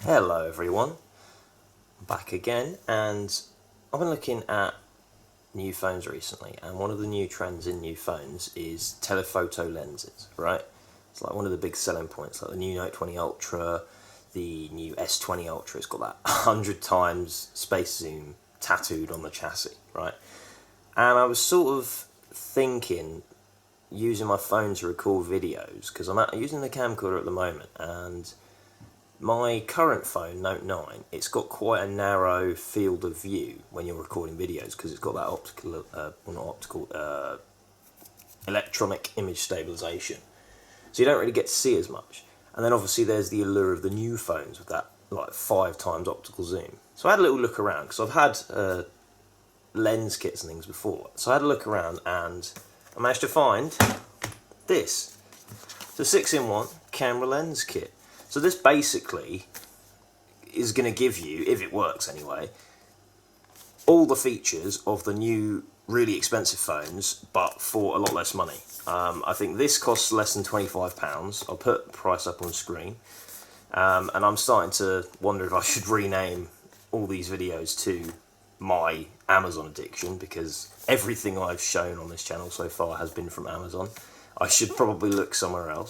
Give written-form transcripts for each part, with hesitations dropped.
Hello everyone, back again, and I've been looking at new phones recently, and one of the new trends in new phones is telephoto lenses, right? It's like one of the big selling points, like the new Note 20 Ultra, the new S20 Ultra, it's got that 100 times space zoom tattooed on the chassis, right? And I was sort of thinking, using my phone to record videos, because I'm using the camcorder at the moment, and my current phone, Note 9, it's got quite a narrow field of view when you're recording videos because it's got that electronic image stabilization. So you don't really get to see as much. And then obviously there's the allure of the new phones with that like 5 times optical zoom. So I had a little look around because I've had lens kits and things before. So I had a look around and I managed to find this. It's a 6-in-1 camera lens kit. So this basically is going to give you, if it works anyway, all the features of the new really expensive phones, but for a lot less money. I think this costs less than £25. I'll put the price up on screen. And I'm starting to wonder if I should rename all these videos to my Amazon addiction, because everything I've shown on this channel so far has been from Amazon. I should probably look somewhere else.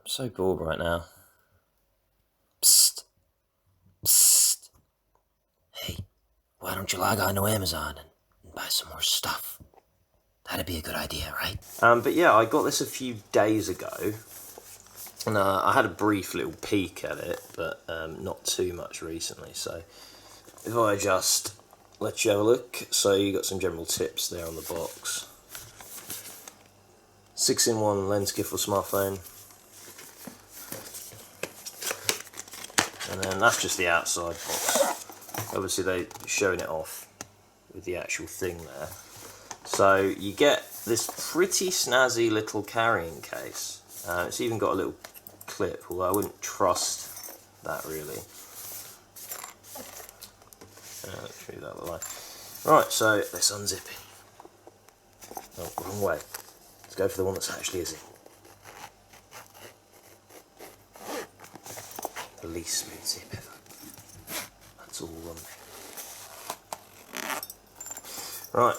I'm so bored right now. Psst. Psst. Hey, why don't you log on to Amazon and buy some more stuff? That'd be a good idea, right? But yeah, I got this a few days ago, and I had a brief little peek at it, but not too much recently. So if I just let you have a look, so you got some general tips there on the box. 6-in-1 lens kit for smartphone. And then that's just the outside box. Obviously they're showing it off with the actual thing there. So you get this pretty snazzy little carrying case. It's even got a little clip, although I wouldn't trust that really. Let's read that the way. Right, so let's unzip it. Oh, wrong way. Let's go for the one that's actually a zip. The least smooth zip ever. That's all one thing. Right,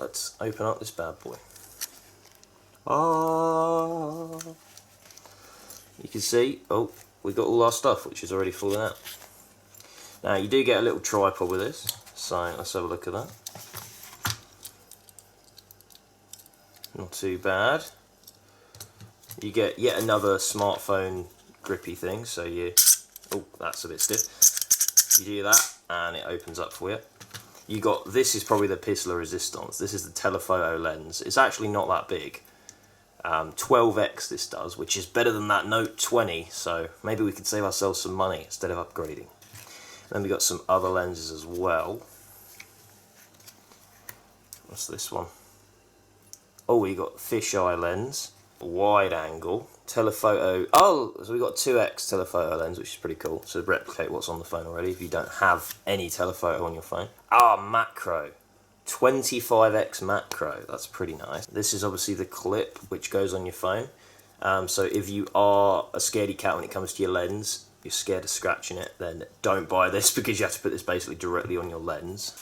let's open up this bad boy. You can see, oh, we got all our stuff, which is already falling out. Now, you do get a little tripod with this, so let's have a look at that. Not too bad. You get yet another smartphone grippy thing, so oh, that's a bit stiff. You do that and it opens up for you. You got, this is probably the pièce de résistance. This is the telephoto lens. It's actually not that big. 12x this does, which is better than that Note 20, so maybe we could save ourselves some money instead of upgrading. And then we got some other lenses as well. What's this one? Oh, we got fisheye lens, wide angle, telephoto. Oh, so we got 2x telephoto lens, which is pretty cool. So replicate what's on the phone already if you don't have any telephoto on your phone. Macro. 25x macro. That's pretty nice. This is obviously the clip which goes on your phone. So if you are a scaredy cat when it comes to your lens, you're scared of scratching it, then don't buy this because you have to put this basically directly on your lens.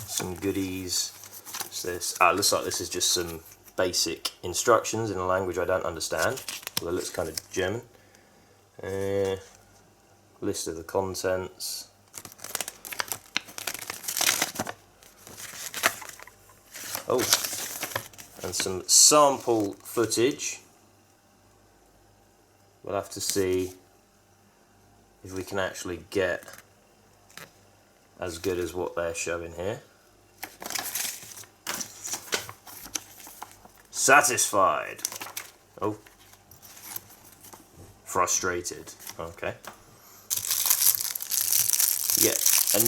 Some goodies. What's this? Looks like this is just some basic instructions in a language I don't understand. Well, it looks kind of German. List of the contents. Oh, and some sample footage. We'll have to see if we can actually get as good as what they're showing here. Satisfied. Oh. Frustrated. Okay. Yeah,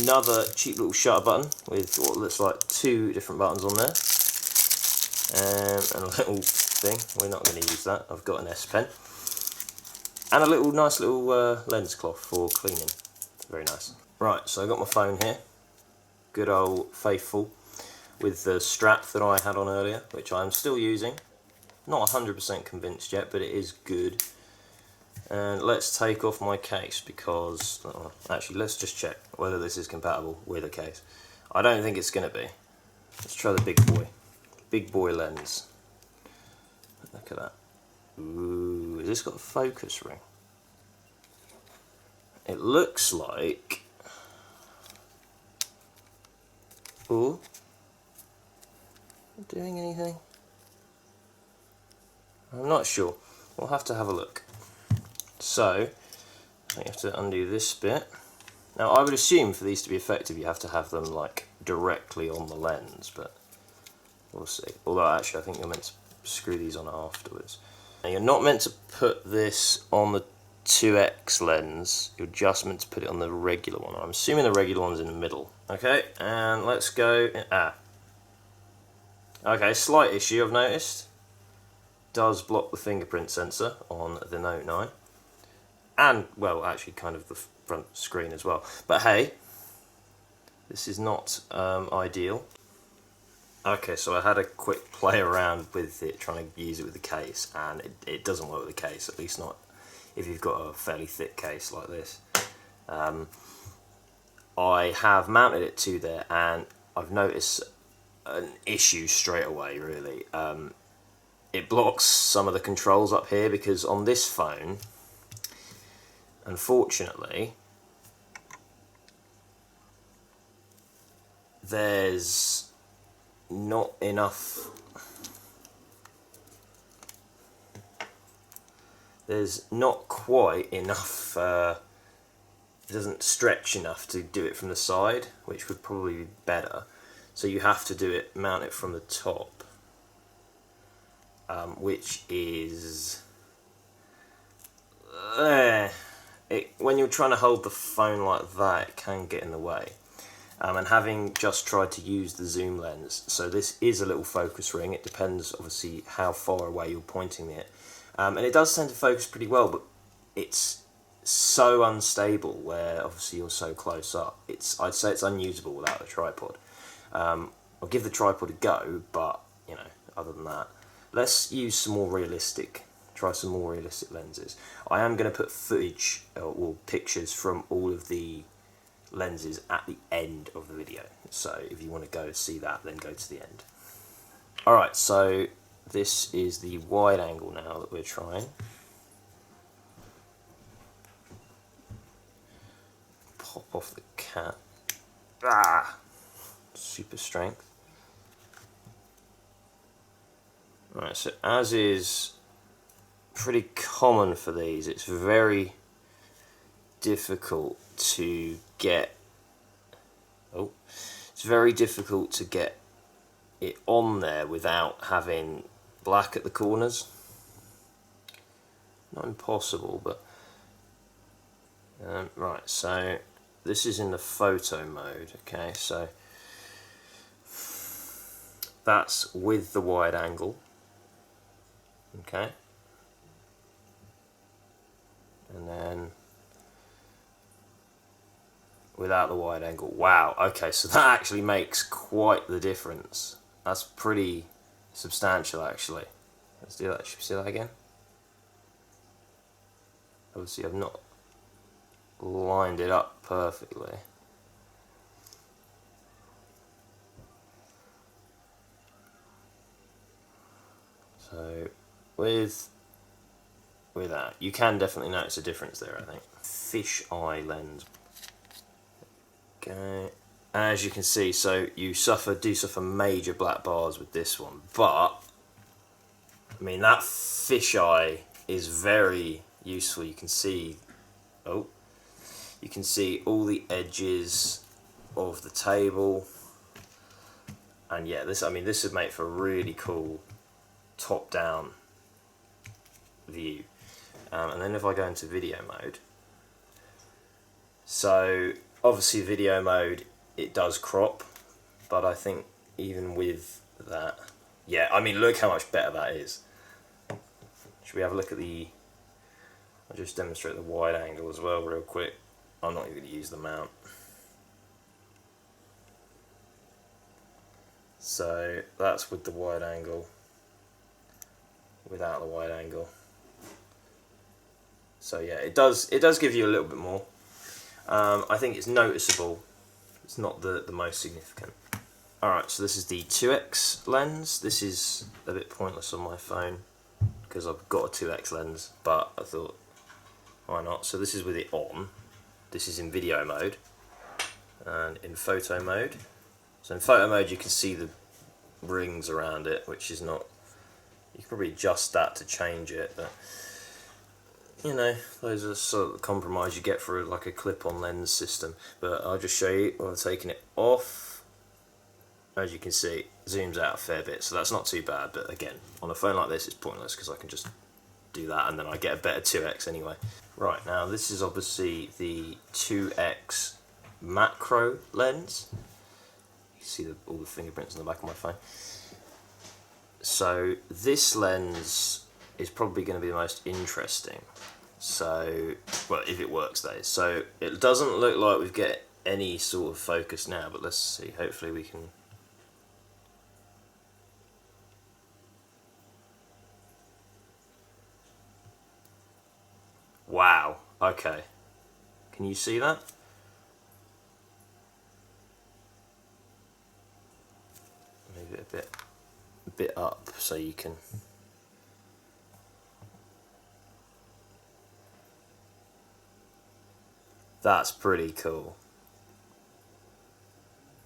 another cheap little shutter button with what looks like 2 different buttons on there. And a little thing. We're not going to use that. I've got an S Pen. And a nice little lens cloth for cleaning. Very nice. Right, so I got my phone here. Good old faithful. With the strap that I had on earlier, which I'm still using. Not 100% convinced yet, but it is good. And let's take off my case because, actually let's just check whether this is compatible with a case. I don't think it's going to be. Let's try the big boy lens. Look at that. Ooh, has this got a focus ring? It looks like... Ooh. Doing anything? I'm not sure. We'll have to have a look. So, you have to undo this bit. Now I would assume for these to be effective you have to have them like directly on the lens, but we'll see. Although actually I think you're meant to screw these on afterwards. Now you're not meant to put this on the 2x lens, you're just meant to put it on the regular one. I'm assuming the regular one's in the middle. Okay, and let's go... Okay, slight issue I've noticed. Does block the fingerprint sensor on the Note 9. And, well, actually kind of the front screen as well. But hey, this is not ideal. Okay, so I had a quick play around with it, trying to use it with the case, and it doesn't work with the case, at least not if you've got a fairly thick case like this. I have mounted it to there, and I've noticed an issue straight away, really. It blocks some of the controls up here, because on this phone, unfortunately, there's not enough... There's not quite enough... it doesn't stretch enough to do it from the side, which would probably be better. So you have to do it, mount it from the top, which is... when you're trying to hold the phone like that, it can get in the way. And having just tried to use the zoom lens, so this is a little focus ring, it depends obviously how far away you're pointing it. And it does tend to focus pretty well, but it's so unstable where obviously you're so close up. I'd say it's unusable without the tripod. I'll give the tripod a go, but you know, other than that, let's use some more realistic. Try some more realistic lenses. I am going to put footage or pictures from all of the lenses at the end of the video. So if you want to go see that, then go to the end. Alright, so this is the wide angle now that we're trying. Pop off the cap. Super strength. Right, so as is pretty common for these, it's very difficult to get... it's very difficult to get it on there without having black at the corners. Not impossible, but... right, so this is in the photo mode, okay, so that's with the wide angle, okay, and then without the wide angle. Wow, okay, so that actually makes quite the difference. That's pretty substantial, actually. Let's do that. Should we see that again? Obviously I've not lined it up perfectly. So with that, you can definitely notice a difference there, I think. Fish eye lens. Okay. As you can see, so you do suffer major black bars with this one, but I mean that fisheye is very useful. You can see, you can see all the edges of the table, and yeah, this would make for a really cool top-down view. And then if I go into video mode, so obviously video mode, it does crop, but I think even with that, yeah, I mean look how much better that is. Should we have a look at I'll just demonstrate the wide angle as well real quick. I'm not even going to use the mount. So that's with the wide angle, without the wide angle. So yeah, it does give you a little bit more. I think it's noticeable. It's not the most significant. Alright, so this is the 2x lens. This is a bit pointless on my phone because I've got a 2x lens, but I thought, why not? So this is with it on. This is in video mode and in photo mode. So in photo mode you can see the rings around it, which is not, you can probably adjust that to change it, but you know, those are sort of the compromise you get for like a clip-on lens system. But I'll just show you while I'm taking it off. As you can see, it zooms out a fair bit, so that's not too bad. But again, on a phone like this, it's pointless because I can just do that and then I get a better 2x anyway. Right, now this is obviously the 2x macro lens. You can see all the fingerprints on the back of my phone. So this lens is probably going to be the most interesting. So, well, if it works, that is. So it doesn't look like we've got any sort of focus now, but let's see. Hopefully we can. Wow. Okay. Can you see that? Move it a bit up so you can. That's pretty cool.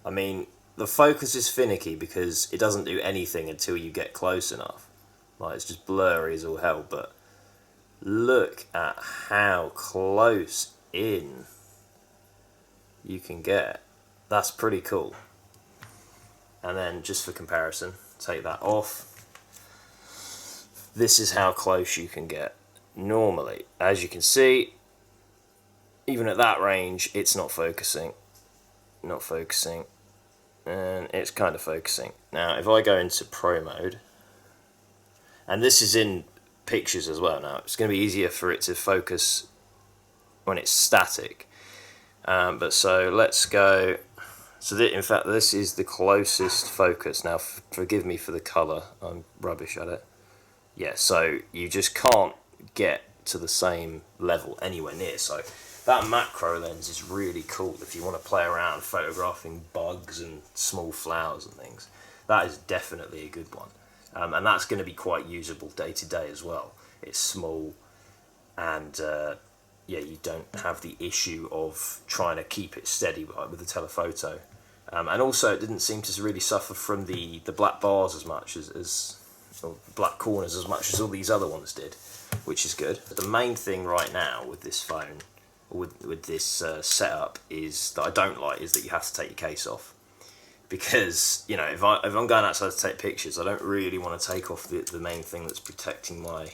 I mean, the focus is finicky because it doesn't do anything until you get close enough. Like, it's just blurry as all hell, but look at how close in you can get. That's pretty cool. And then, just for comparison, take that off. This is how close you can get normally. As you can see, even at that range, it's not focusing. Not focusing. And it's kind of focusing. Now, if I go into Pro mode, and this is in pictures as well now, it's going to be easier for it to focus when it's static. But so let's go. So in fact, this is the closest focus. Now, forgive me for the colour. I'm rubbish at it. Yeah, so you just can't get to the same level anywhere near. So that macro lens is really cool if you want to play around photographing bugs and small flowers and things. That is definitely a good one. And that's going to be quite usable day to day as well. It's small and yeah, you don't have the issue of trying to keep it steady with the telephoto. And also it didn't seem to really suffer from the black bars as much as or black corners as much as all these other ones did, which is good. But the main thing right now with this phone, with this setup, is that I don't like is that you have to take your case off. Because, you know, if I'm going outside to take pictures, I don't really want to take off the main thing that's protecting my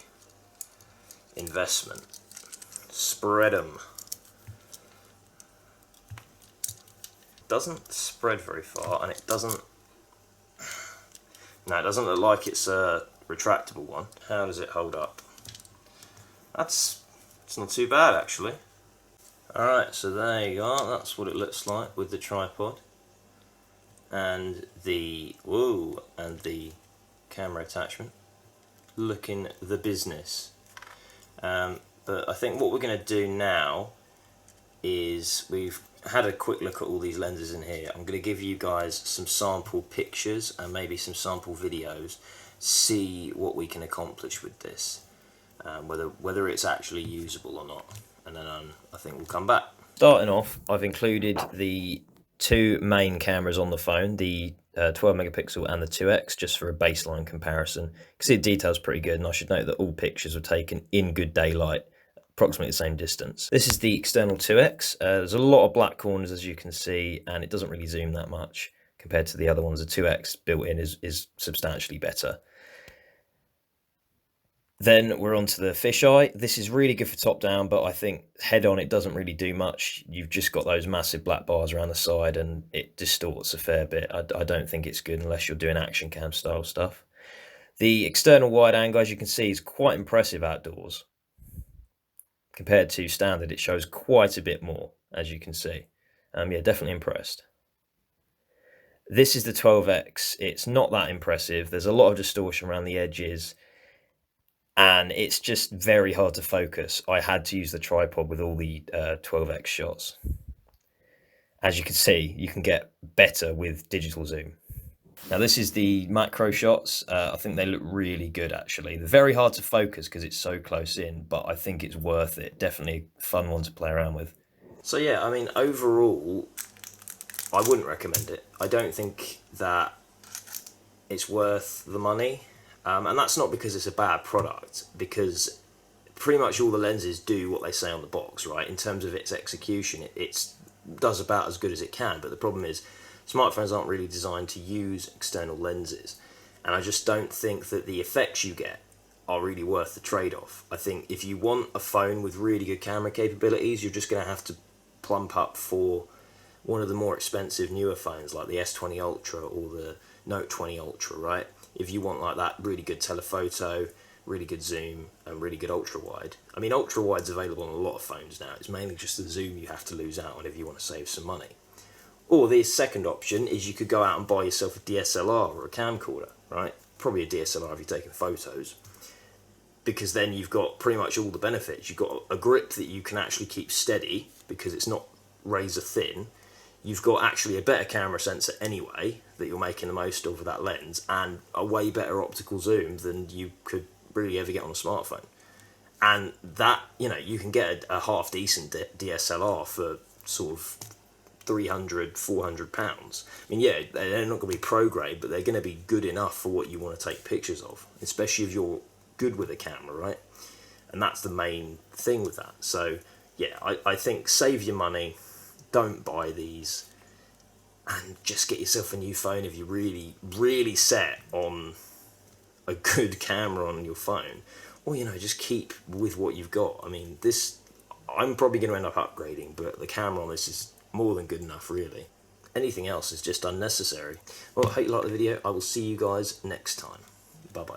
investment. Spread them. Doesn't spread very far, and it doesn't. No, it doesn't look like it's a retractable one. How does it hold up? It's not too bad actually. Alright, so there you are. That's what it looks like with the tripod. And the camera attachment. Looking the business. But I think what we're going to do now is we've had a quick look at all these lenses in here. I'm going to give you guys some sample pictures and maybe some sample videos, see what we can accomplish with this, whether it's actually usable or not, and then I think we'll come back. Starting off, I've included the two main cameras on the phone, the 12 megapixel and the 2x, just for a baseline comparison. You can see the detail's pretty good, and I should note that all pictures were taken in good daylight, approximately the same distance. This is the external 2x. There's a lot of black corners, as you can see, and it doesn't really zoom that much compared to the other ones. The 2x built in is substantially better. Then we're on to the fisheye. This is really good for top down, but I think head on it doesn't really do much. You've just got those massive black bars around the side and it distorts a fair bit. I don't think it's good unless you're doing action cam style stuff. The external wide angle, as you can see, is quite impressive outdoors. Compared to standard, it shows quite a bit more, as you can see. Yeah, definitely impressed. This is the 12x. It's not that impressive. There's a lot of distortion around the edges. and it's just very hard to focus. I had to use the tripod with all the 12x shots. As you can see, you can get better with digital zoom. Now this is the macro shots. I think they look really good actually. They're very hard to focus because it's so close in, but I think it's worth it. Definitely a fun one to play around with. So yeah, I mean overall, I wouldn't recommend it. I don't think that it's worth the money. And that's not because it's a bad product, because pretty much all the lenses do what they say on the box, right? In terms of its execution, it does about as good as it can, but the problem is smartphones aren't really designed to use external lenses, and I just don't think that the effects you get are really worth the trade-off. I think if you want a phone with really good camera capabilities, you're just going to have to plump up for one of the more expensive newer phones like the S20 Ultra or the Note 20 Ultra, right? If you want like that really good telephoto, really good zoom, and really good ultra wide. I mean, ultra wide's available on a lot of phones now. It's mainly just the zoom you have to lose out on if you want to save some money. Or the second option is you could go out and buy yourself a DSLR or a camcorder, right? Probably a DSLR if you're taking photos, because then you've got pretty much all the benefits. You've got a grip that you can actually keep steady because it's not razor thin. You've got actually a better camera sensor anyway that you're making the most of with that lens, and a way better optical zoom than you could really ever get on a smartphone. And that, you know, you can get a half decent DSLR for sort of 300, 400 pounds. I mean, yeah, they're not going to be pro grade, but they're going to be good enough for what you want to take pictures of, especially if you're good with a camera, right? And that's the main thing with that. So yeah, I think save your money, don't buy these, and just get yourself a new phone if you're really set on a good camera on your phone. Or, you know, just keep with what you've got. I mean, this, I'm probably going to end up upgrading, but the camera on this is more than good enough, really. Anything else is just unnecessary. Well, I hope you liked the video. I will see you guys next time. Bye-bye.